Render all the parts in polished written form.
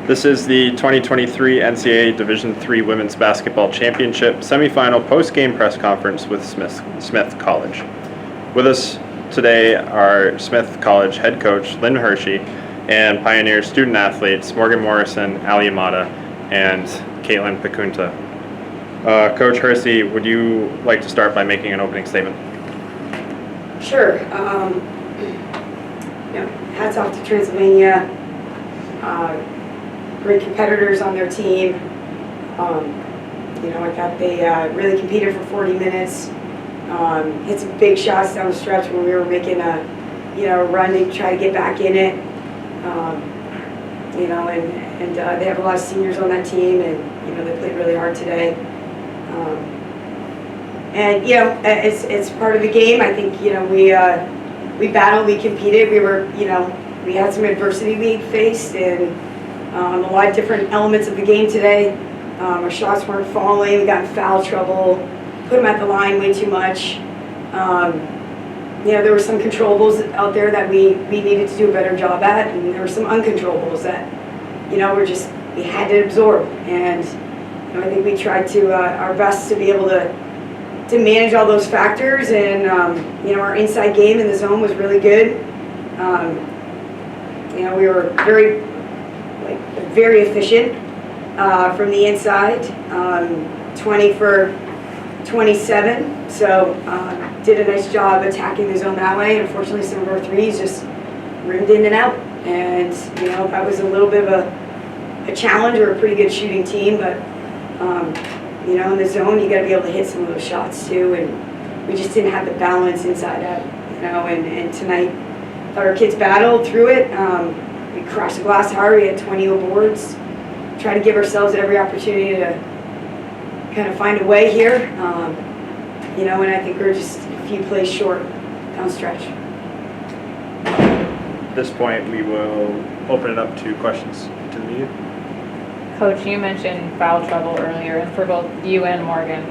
This is the 2023 NCAA Division III Women's Basketball Championship semifinal post-game press conference with Smith College. With us today are Smith College head coach Lynn Hershey and Pioneer student athletes Morgan Morrison, Ali Amata, and Caitlin Picunta. Coach Hershey, would you like to start by making an opening statement? Sure. Hats off to Transylvania. Great competitors on their team. I thought they really competed for 40 minutes. Hit some big shots down the stretch when we were making a run to try to get back in it. And they have a lot of seniors on that team, and they played really hard today. It's part of the game. I think we battled, we competed. We had some adversity we faced, and a lot of different elements of the game today. Our shots weren't falling. We got in foul trouble. Put them at the line way too much. There were some controllables out there that we needed to do a better job at, and there were some uncontrollables that we had to absorb. And I think we tried to our best to be able to manage all those factors. And our inside game in the zone was really good. We were very efficient from the inside, 20 for 27. So did a nice job attacking the zone that way. And unfortunately, some of our threes just rimmed in and out. And that was a little bit of a challenge. We're a pretty good shooting team, but in the zone, you got to be able to hit some of those shots too. And we just didn't have the balance inside out. And tonight, thought our kids battled through it. We crashed the glass hard. We had 20 boards. Try to give ourselves every opportunity to kind of find a way here. And I think we're just a few plays short down the stretch. At this point, we will open it up to questions to the media. Coach, you mentioned foul trouble earlier, and for both you and Morgan,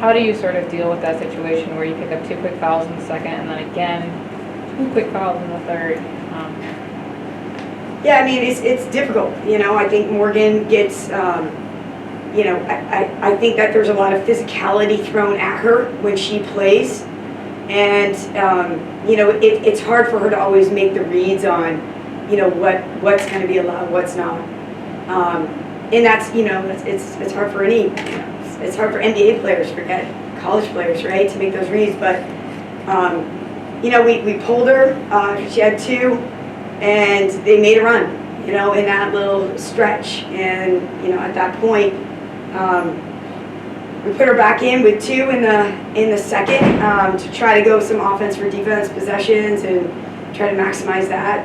how do you sort of deal with that situation where you pick up 2 quick fouls in the second, and then again 2 quick fouls in the third? Yeah, I mean, it's difficult. I think Morgan gets, I think that there's a lot of physicality thrown at her when she plays. And, it's hard for her to always make the reads on, what's going to be allowed, what's not. And that's, it's hard for it's hard for NBA players, forget college players, right, to make those reads. But, we pulled her, she had 2. And they made a run, in that little stretch. And, at that point, we put her back in with 2 in the second to try to go some offense for defense possessions and try to maximize that.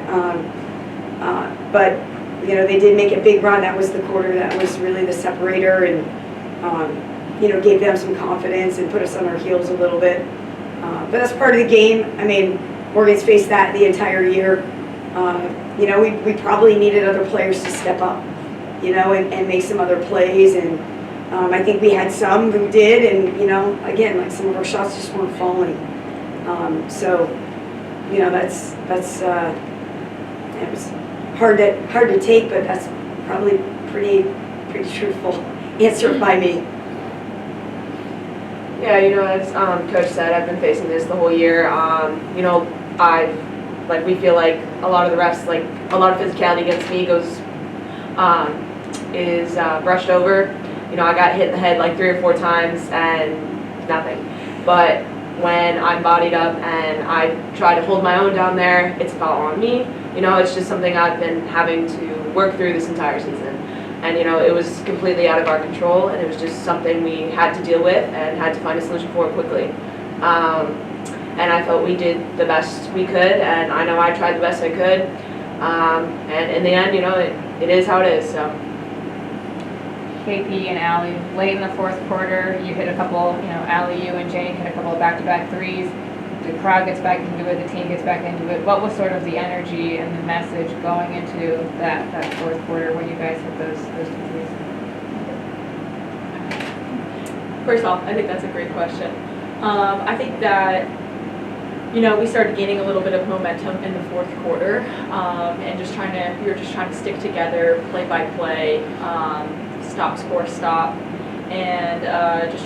But, they did make a big run. That was the quarter that was really the separator and, gave them some confidence and put us on our heels a little bit. But that's part of the game. I mean, Morgan's faced that the entire year. We probably needed other players to step up, and make some other plays. And I think we had some who did. And, again, some of our shots just weren't falling. So, that's it was hard to take, but that's probably pretty truthful answer by me. Yeah, as Coach said, I've been facing this the whole year. We feel like a lot of the refs, a lot of physicality against me is brushed over. I got hit in the head 3 or 4 times and nothing. But when I'm bodied up and I try to hold my own down there, it's a foul on me. It's just something I've been having to work through this entire season. And, it was completely out of our control, and it was just something we had to deal with and had to find a solution for quickly. And I felt we did the best we could, and I know I tried the best I could. And in the end, it is how it is. So. KP and Ali, late in the fourth quarter, you hit a couple, Ali, you and Jane hit a couple of back-to-back threes. The crowd gets back into it, the team gets back into it. What was sort of the energy and the message going into that fourth quarter when you guys hit those 2 threes? First off, I think that's a great question. I think that we started gaining a little bit of momentum in the fourth quarter, and we were just trying to stick together, play by play, stop, score, stop, and just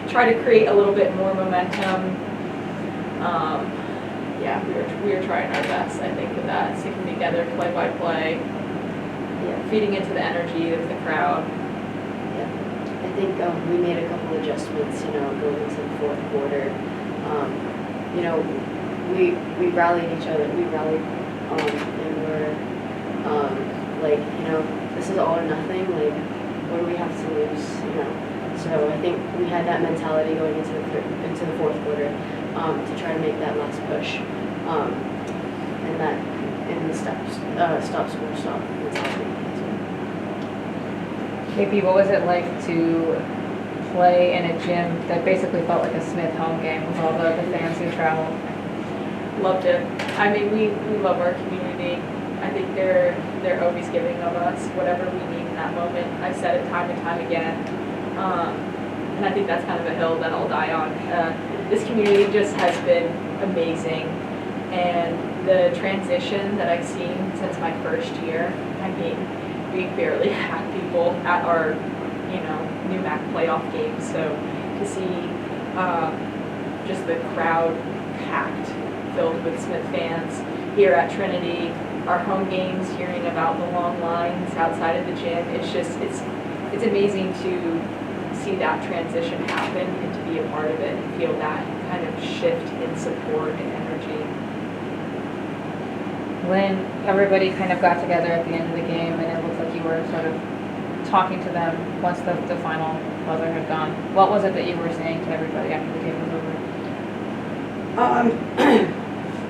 try to create a little bit more momentum. Yeah, we were trying our best, I think, with that, sticking together, play by play, feeding into the energy of the crowd. I think we made a couple adjustments, going into the fourth quarter. We rallied each other. We rallied, and we're this is all or nothing. Like, what do we have to lose? So I think we had that mentality going into the fourth quarter to try to make that last push, and the stop, score, stop mentality. KP, what was it like to play in a gym that basically felt like a Smith home game with all the fans who traveled? Loved it. I mean, we love our community. I think they're always giving of us whatever we need in that moment. I've said it time and time again, and I think that's kind of a hill that I'll die on. This community just has been amazing, and the transition that I've seen since my first year, I mean, we barely had people at our, NUMAC playoff games. So to see just the crowd packed, filled with Smith fans here at Trinity, our home games, hearing about the long lines outside of the gym, it's amazing to see that transition happen and to be a part of it and feel that kind of shift in support and energy. When everybody kind of got together at the end of the game and it looked like you were sort of talking to them once the final buzzer had gone, what was it that you were saying to everybody after the game was over?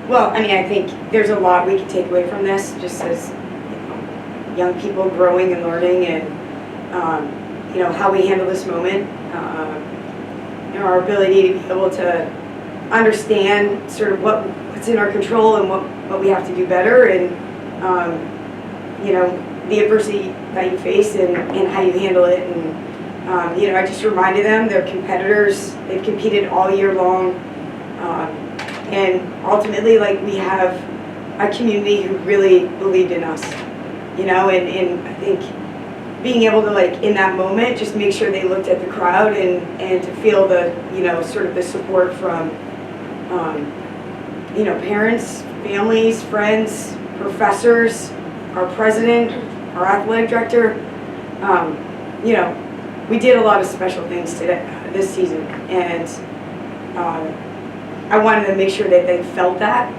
Well, I mean, I think there's a lot we can take away from this, just as young people growing and learning, and how we handle this moment, our ability to be able to understand sort of what's in our control and what we have to do better, and the adversity that you face and how you handle it. And I just reminded them they're competitors. They've competed all year long, and ultimately, we have a community who really believed in us. And I think being able to, in that moment, just make sure they looked at the crowd and to feel the sort of the support from parents, families, friends, professors, our president, our athletic director. We did a lot of special things this season, and I wanted to make sure that they felt that,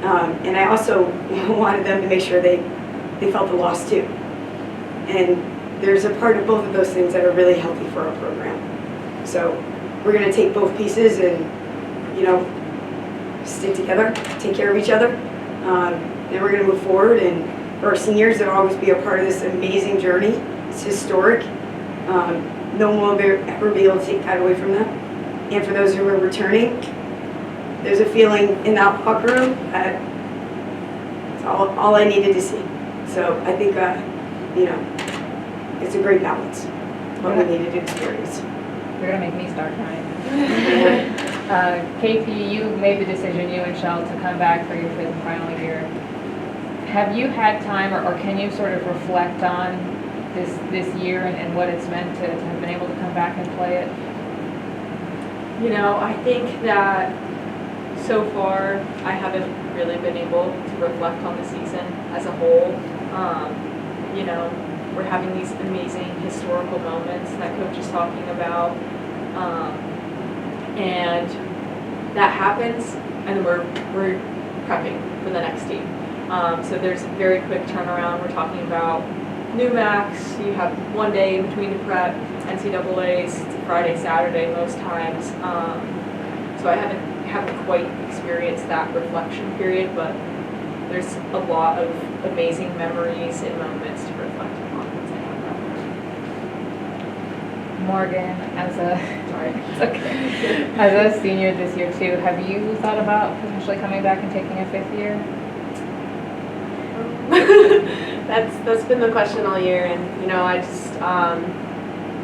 and I also wanted them to make sure they felt the loss too. And there's a part of both of those things that are really healthy for our program. So we're going to take both pieces and stick together, take care of each other. Then we're going to move forward, and for our seniors, they'll always be a part of this amazing journey. It's historic. No one will ever be able to take that away from them. And for those who are returning, there's a feeling in that locker room that it's all I needed to see. So I think, it's a great balance, what we needed to experience. You're going to make me start crying. KP, you made the decision, you and Shell, to come back for your fifth and final year. Have you had time, or can you sort of reflect on this year and what it's meant to have been able to come back and play it? I think that so far I haven't really been able to reflect on the season as a whole. We're having these amazing historical moments that Coach is talking about, and that happens, and then we're prepping for the next team. So there's a very quick turnaround. We're talking about NUMACs. You have one day in between the prep. NCAA's, it's a Friday, Saturday most times. So I haven't quite experienced that reflection period, but there's a lot of amazing memories and moments to reflect upon once I have that. Morgan, it's okay. As a senior this year too, have you thought about potentially coming back and taking a fifth year? That's been the question all year, and I just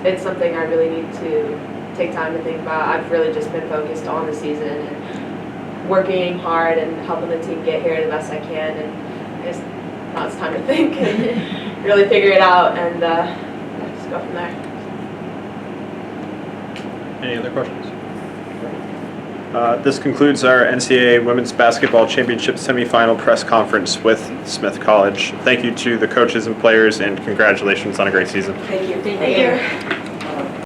it's something I really need to take time to think about. I've really just been focused on the season and working hard and helping the team get here the best I can. And I guess now it's time to think and really figure it out and just go from there. Any other questions? This concludes our NCAA Women's Basketball Championship Semifinal press conference with Smith College. Thank you to the coaches and players, and congratulations on a great season. Thank you. Thank you.